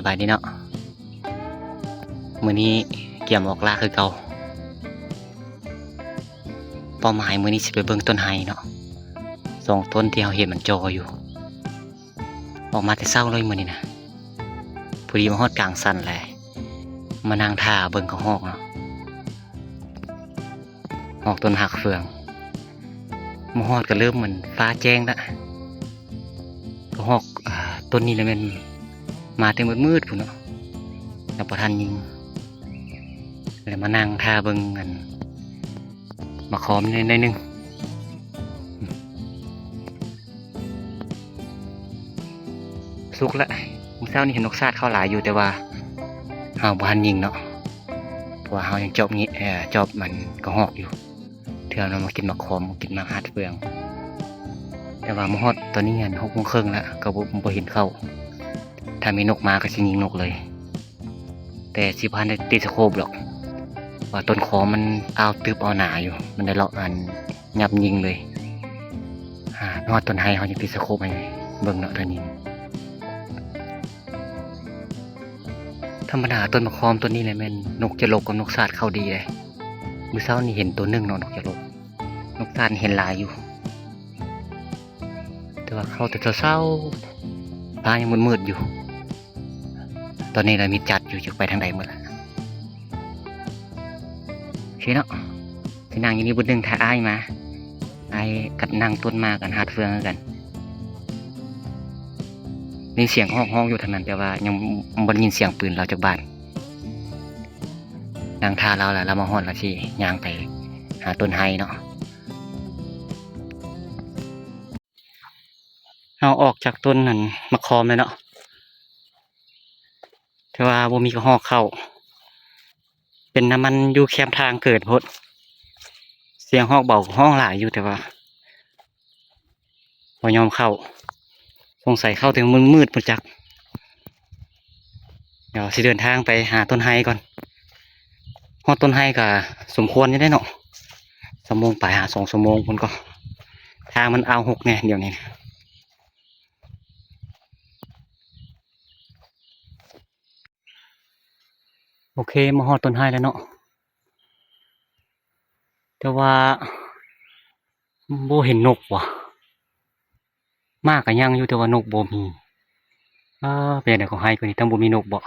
บายดีเนาะมื้อนี้เกี่ยมออกล่าคือเก่าเป้าหมายมื้อนี้สิไปเบิ่งต้นไห้เนาะ2 ต้นที่เราเห็นมันจออยู่ออกมาแต่เช้าเลยมื้อนี้นะพอดีมาฮอดกลางสันแหละมานั่งท่าเบิ่งเขาฮอกเนาะฮอกต้นหักเฟืองมาฮอดก็เริ่มเหมือนฟ้าแจ้งละก็ฮอกต้นนี้เลยมันมาแต่มืดๆพุ่นเนาะแล้วบ่ทันยิงเลยมานั่งท่าเบิ่งกันมาคอมนิดนึงสุกละมื้อเช้านี้เห็นนกซาดเข้าหลายอยู่แต่ว่าเฮาบ่ทันยิงเนาะเพราะว่าเฮายังจอบงี้จอบมันก็ฮอกอยู่เทื่อเรามากินมะขอมกินมะฮัดเฟืองแต่ว่ามื้อฮอดตอนนี้6 โมงครึ่งแล้วก็บ่เห็นเข้าถ้ามีนกมาก็สิยิงนกเลยแต่สิบ่ทันได้ติดสโคปหรอกว่าต้นขอมันเอาตึบเอาหนาอยู่มันได้เลาะอันยับยิงเลยนอดต้นไห้เฮายังติดสโคปให้เบิ่งเนาะตอนนี้ธรรมดาต้นมะขามต้นนี้เลยแม่นนกจะลกกับนกสาดเข้าดีเลยมื้อเช้านี่เห็นตัวนึงเนาะนกจะลกนกสาดเห็นหลายอยู่แต่ว่าเข้าแต่เช้าๆฟ้ายังมืดๆอยู่ตอนนี้เรามีจัดอยู่จะไปทางใดหมดละโอเคเนาะสินั่งอยู่นี่บนนึงถ้าอ้ายมาอ้ายกับนั่งต้นมากันหาดเฟืองกันมีเสียงห้องอยู่ทางนั้นแต่ว่ายังบ่ได้ยินเสียงปืนเราจากบ้านนางทาเราแหละเรามาฮอดแล้วสิย่างไปหาต้นไห้เนาะเอาออกจากต้นนั่นมะขามเลยเนาะแต่ว่าบ่มีกระหอกเข้าเป็นน้ำมันอยู่แคมทางเกิดพดเสียงฮอกเบาห้องหลายอยู่แต่ว่าบ่ยอมเข้าสงสัยเข้าถึงมืดพุ่นจักเดี๋ยวสิเดินทางไปหาต้นไห้ก่อนฮอดต้นไห้ก็สมควรอยู่ได้เนาะ2 โมงไปหา2 ชั่วโมงพุ่นก็ทางมันเอาหกเนี่ยเดี๋ยวนี้โอเคมาฮอดต้นไห้แล้วเนาะแต่ว่าบ่เห็นนกว่ะมากก็ยังอยู่แต่ว่านกบ่มีเป็นจั่งใดของไห้ตัวนี้ทั้งบ่มีนกบ่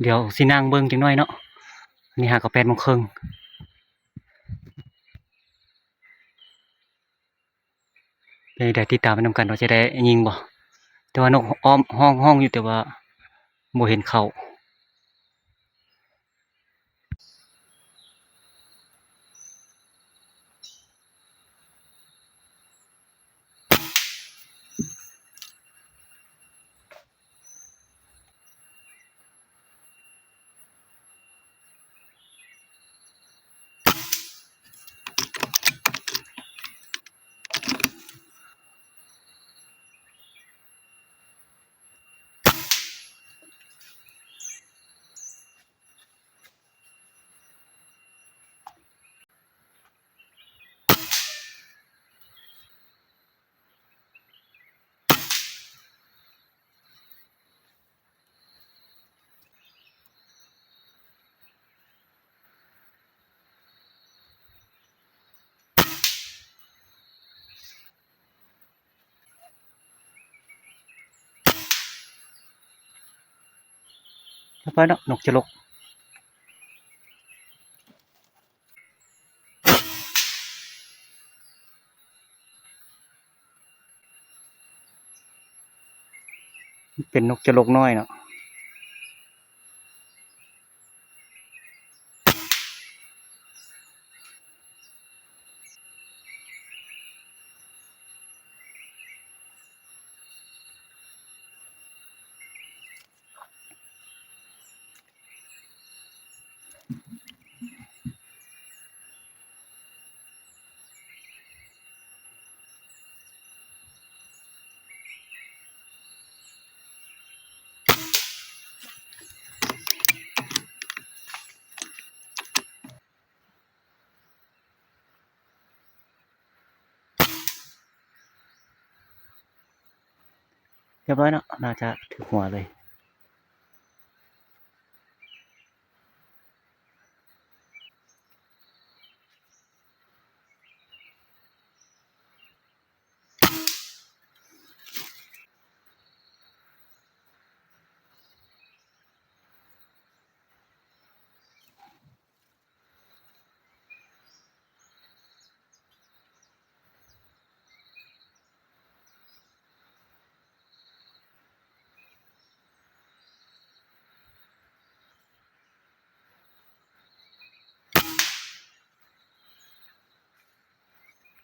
เดี๋ยวสินั่งเบิ่งจักหน่อยเนาะอันนี้หาก็8 โมงครึ่งได้ติดตามไปนำกันว่าจะได้ยิงบ่แต่ว่านกอ้อมห้องอยู่แต่ว่าบ่เห็นเข้าแล้วไปเนาะนกจะลกเป็นนกจะลกน้อยเนาะ รียบร้อยเนาะน่าจะถึงหัวเลย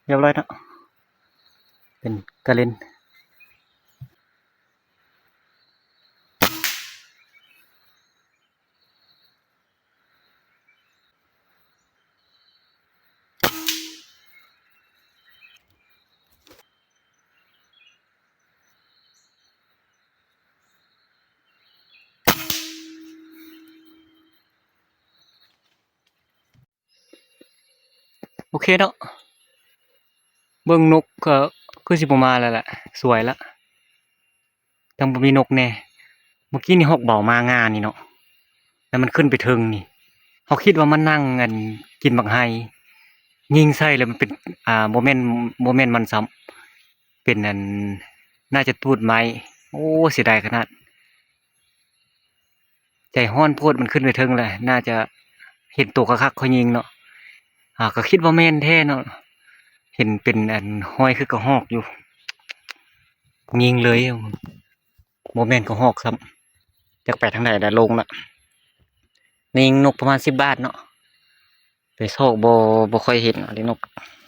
เรียบร้อยเนาะเป็นกระเล่นโอเคเนาะเบิ่งนกก็คือสิบ่มาแล้วแหละสวยละจังบ่มีนกแน่เมื่อกี้นี่ฮอกเบามางานนี่เนาะแล้วมันขึ้นไปเทิงนี่เขาคิดว่ามันนั่งกันกินบักไห้ยิงใส่แล้วมันเป็นบ่แม่นมันซ้ำเป็นอันน่าจะตูดไม้โอ้เสียดายขนาดใจร้อนโพดมันขึ้นไปเทิงเลยน่าจะเห็นตัวคักๆเขายิงเนาะก็คิดว่าแม่นแท้เนาะเห็นเป็นอันห้อยคือกระหอกอยู่ยิงเลยบ่แม่นกระหอกซ้ำจักไปทางไหนแต่ลงละยิงนกประมาณ10 บาทเนาะไปโชคบ่ค่อยเห็นอันนี้นก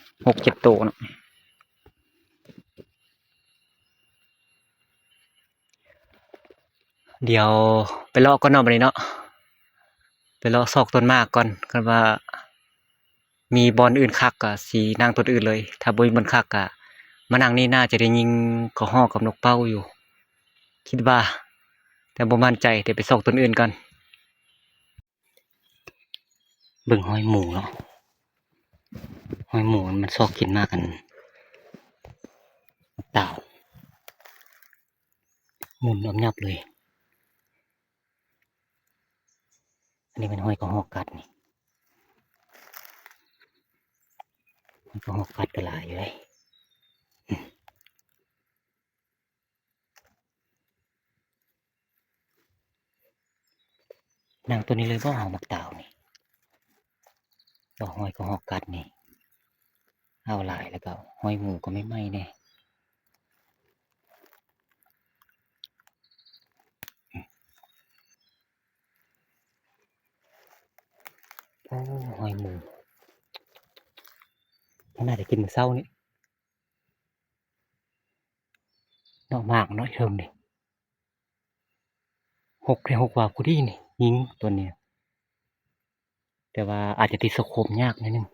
6-7ตัวเนาะเดี๋ยวไปเลาะก่อนเนาะบัดนี้เนาะไปเลาะซอกต้นหมากก่อนกันว่ามีบอนอื่นคักก็สินั่งต้นอื่นเลยถ้าบ่มีบอนคักก็มานั่งนี่น่าจะได้ยิงกระหอกกับนกเป้าอยู่คิดว่าแต่บ่มั่นใจเดี๋ยวไปซอกต้นอื่นก่อนเบิ่งห้อยหมูเนาะห้อยหมูมันซอกกินมากกันเต่าหมุนยับๆเลยอันนี้เป็นห้อยกระหอกกัดนี่ห้อยกระหอกกัดก็หลายอยู่เลยนั่งตัวนี้เลยบ่เอามักเต่านี่บ่ห้อยกระหอกกัดนี่เอาหลายแล้วก็ห้อยหมูก็ไม่ไหม้แน่โอ้ห้อยหมูมันน่าจะกินมื้อเช้านี่เนาะมากเนาะเทิงนี่6 ว่าผู้ดีนี่ยิงตัวเนี้ยแต่ว่าอาจจะติดสโคปยากนิดนึง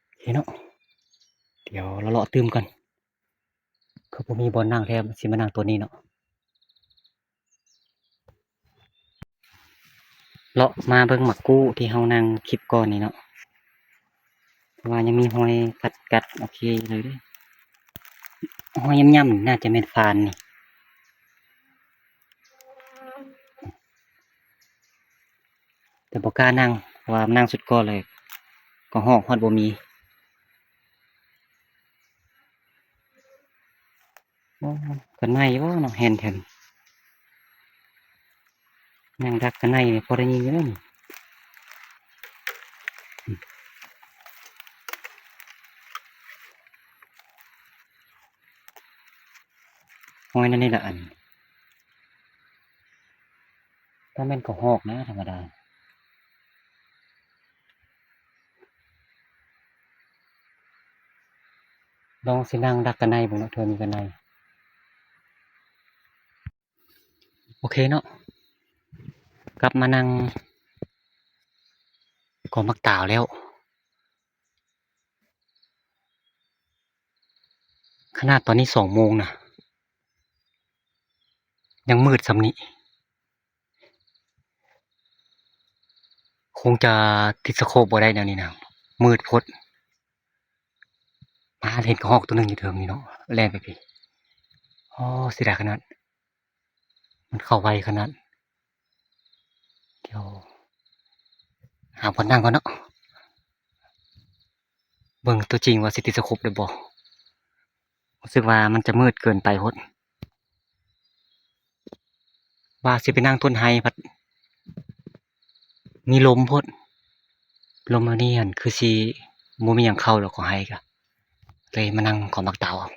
โอเคเนาะเดี๋ยวเราเลาะตื่มกันคือบ่มีบอนนั่งแท้สิมานั่งตัวนี้เนาะเลาะมาเบิ่งหมักกู้ที่เฮานั่งคลิปก่อนนี่เนาะว่ายังมีหอยกัดโอเคเลยเด้อหอยย่ำๆน่าจะแม่นฟานนี่แต่บ่กล้านั่งเพราะว่านั่งสุดก่อนเลยก็ฮอกฮอดบ่มีโอ้กันในบ่เนาะแฮนแท้นนั่งดักกันในนี่พอได้ยินอยู่เด้อนี่หอยนั่นนี่ล่ะอันถ้าแม่นก็ฮอกนะธรรมดาลองสินั่งดักกันในเบิ่งเนาะเทื่อมีกันในโอเคเนาะกลับมานั่งกองมักตาวแล้วขนาดตอนนี้2 โมงนะยังมืดส่ำนี้คงจะติดสโคปบ่ได้แนวนี้นะมืดโพด เห็นกระหอกตัวหนึงอยู่เทิงนี่เนาะแล่นไปพี่อ๋อเสียดายขนาดมันเข้าไวขนาดเดี๋ยวหาบอนนั่งก่อนเนาะเบิ่งตัวจริงว่าสิติดสโคปได้บ่รู้สึกว่ามันจะมืดเกินไปโพดว่าสิไปนั่งต้นไฮพัดมีลมโพดลมอันนี้หั่นคือสิบ่มีหยังเข้าดอกของไฮก็เลยมานั่งขอมักเตาเอา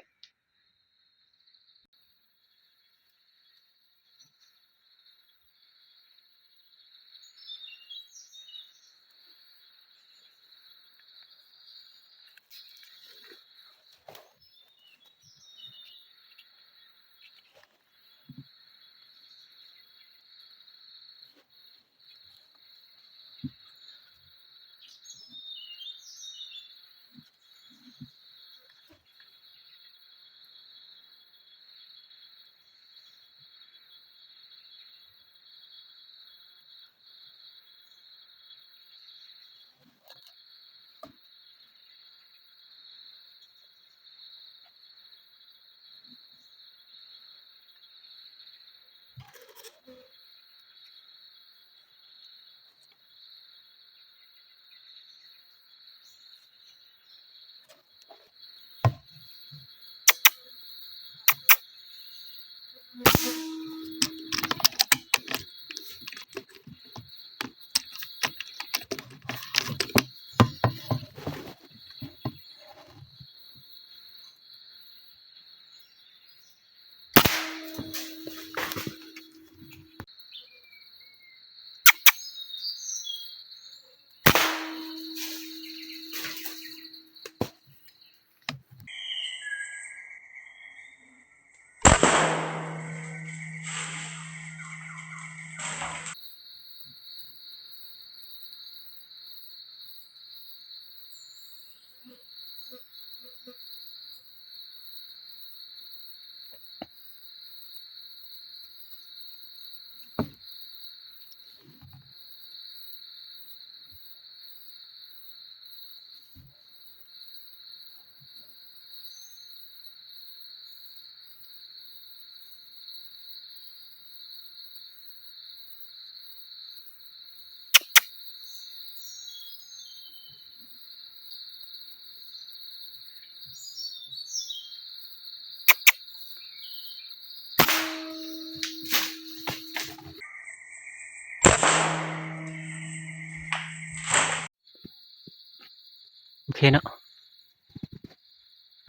โอเคเนาะ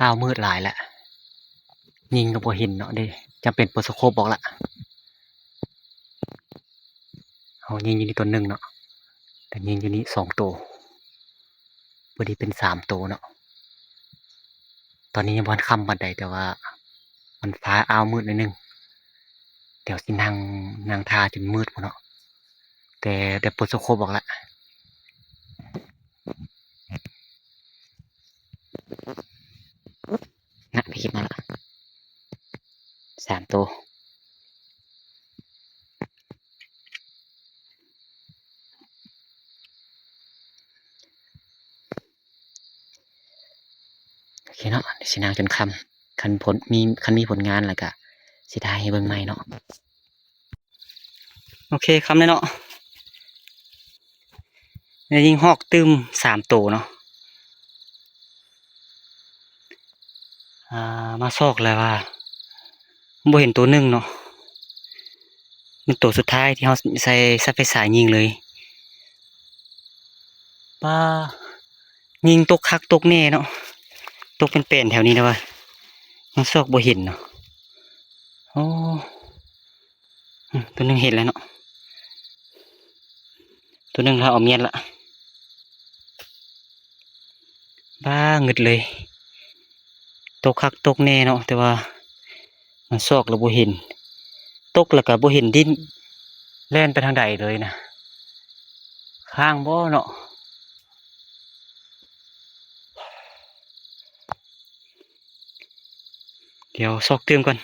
อ้าวมืดหลายแล้วยิงก็บ่เห็นเนาะเด้จำเป็นเปิดสโคปบอกละเอายิงอยู่นี่ตัวหนึงเนาะแต่ยิงอยู่นี่2ตัวพอดีเป็น3ตัวเนาะตอนนี้ยังบ่ทันค่ำปานใดแต่ว่ามันฟ้าอ้าวมืดนิดนึงเดี๋ยวสินั่งท่าจนมืดพุ่นเนาะแต่ได้เปิดสโคปบอกละนะพี่คิดมาละ3ตัวโอเคเนาะเดี๋ยวสินั่งจนค่ำคันมีผลงานแล้วก็สิถ่ายให้เบิ่งใหม่เนาะโอเคค่ำแล้วเนาะได้ยิงฮอกตึม3ตัวเนาะมาซอกแล้วว่าบ่เห็นตัวหนึงเนาะเป็นตัวสุดท้ายที่เฮาใส่ซับไฟฉายยิงเลยป้ายิงตกคักตกแน่เนาะตกเป็นแป้นแถวนี้นะว่ามันซอกบ่เห็นเนาะโอ้ตัวหนึงเห็นแล้วเนาะตัวหนึงเราเอาเมียนละบ้าหงึดเลยตกคักตกแน่เนาะแต่ว่ามันซอกแล้วบ่เห็นตกแล้วก็บ่เห็นดินแล่นไปทางใดเลยนะข้างบ่เนาะเดี๋ยวซอกเติมก่อน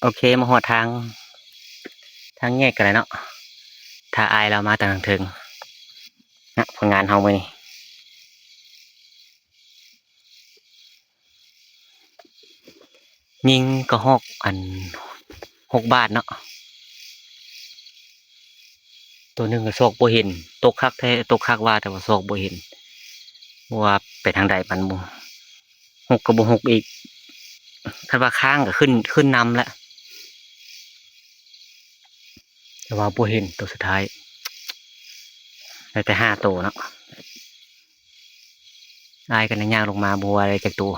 โอเคมาหอดทางแยกกันเลยเนาะถ้าอายเรามาแต่ทางถึงนะผลงานเฮามื้อนี้ ยิงกระหอกอัน6 บาทเนาะตัวหนึ่งก็โศกบ่เห็นตกคักแท้ตกคักว่าแต่ว่าโศกบ่เห็นว่าไปทางใดมันบ่หกก็บ่หกอีกคันว่าค้างก็ขึ้นนำแล้วแต่ว่าบ่เห็นตัวสุดท้ายได้แต่5 ตัวเนาะอายกันย่างลงมาบัวอะไรจากตัว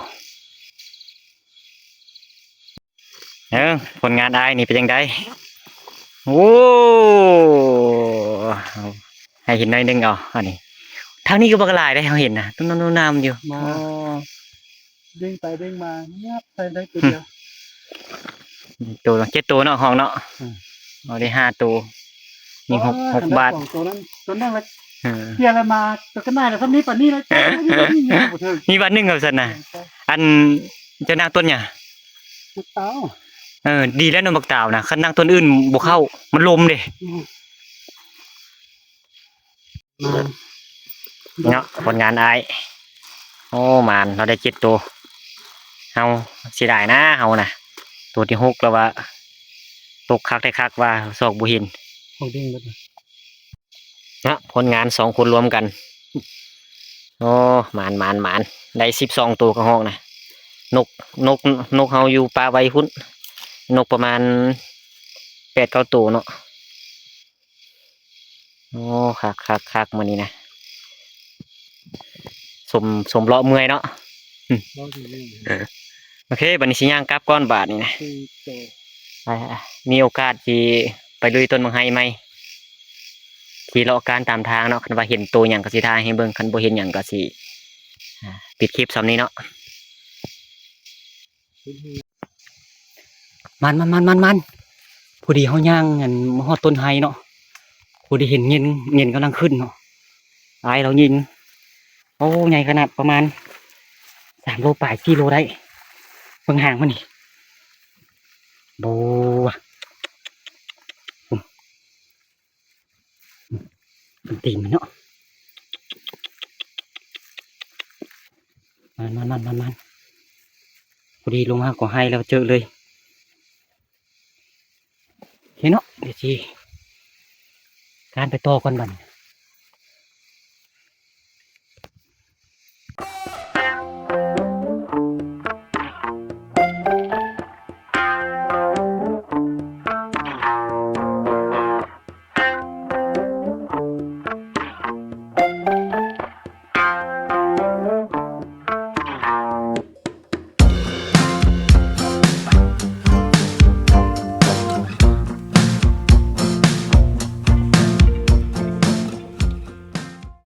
ผลงานอายนี่เป็นยังไงโอ้ให้เห็นหน่อยหนึงเอาอันนี้ทางนี้ก็บักหลายได้เขาเห็นนะต้นน้ำอยู่ มาเด้งไปเด้งมาเงียบไปได้ตัวเดียว ตัว7 ตัวเนาะห้องเนาะเอาได้5 ตัวนี่6 บาท สองตัวนั้นตัวนั่งแล้ว เออ เฮียอะไรมาตัวก็น่าแล้วท่านนี้ป่านนี้แล้วจ้านี่เงี้ยหมดเลย มีวันหนึ่งครับสันนะอันเจะนางต้นเนี่ย ลูกเต้า ดีแล้วนนบักต่าวนะคันนางต้นอื่นบ่เข้ามันลมเด้ มา เนาะผลงานอายโอ้มานเราได้7 ตัวเฮาเสียดายนะเฮานะตัวที่6แล้วว่าตกคักได้คักว่าศอกบ่เห็น ของเด้งเลย เนาะผลงาน2 คนรวมกันโอ้มานได้12 ตัวกระหอกนะนกนกเฮาอยู่ป่าไว้พุ่นนกประมาณ8-9 ตัวเนาะโอ้คักมื้อนี้นะสมเลาะเมื่อยเนาะ รอบนี้ โอเคบัดนี้สิย่างกลับก้อนบาทนี่นะ คือโต ไปมีโอกาสที่ไปลุยต้นมังไฮไหมที่เลาะการตามทางเนาะคันว่าเห็นตัวหยังก็สิถ่ายให้เบิ่งคันบ่เห็นหยังก็สิปิดคลิปซ้ำนี้เนาะมันพอดีเฮาย่างอันมาฮอดต้นไฮเนาะพอดีเห็นเงินกำลังขึ้นเนาะอายเรายิงโอ้ใหญ่ขนาดประมาณ3 โลปลาย4 โลได้เบิ่งห่างมันนี่โบว่ะมันตีมันเนาะมันพอดีลงมาก็ให้แล้วเจอเลยเห็นเนาะเดี๋ยวสิการไปต่อก่อนบัดนี้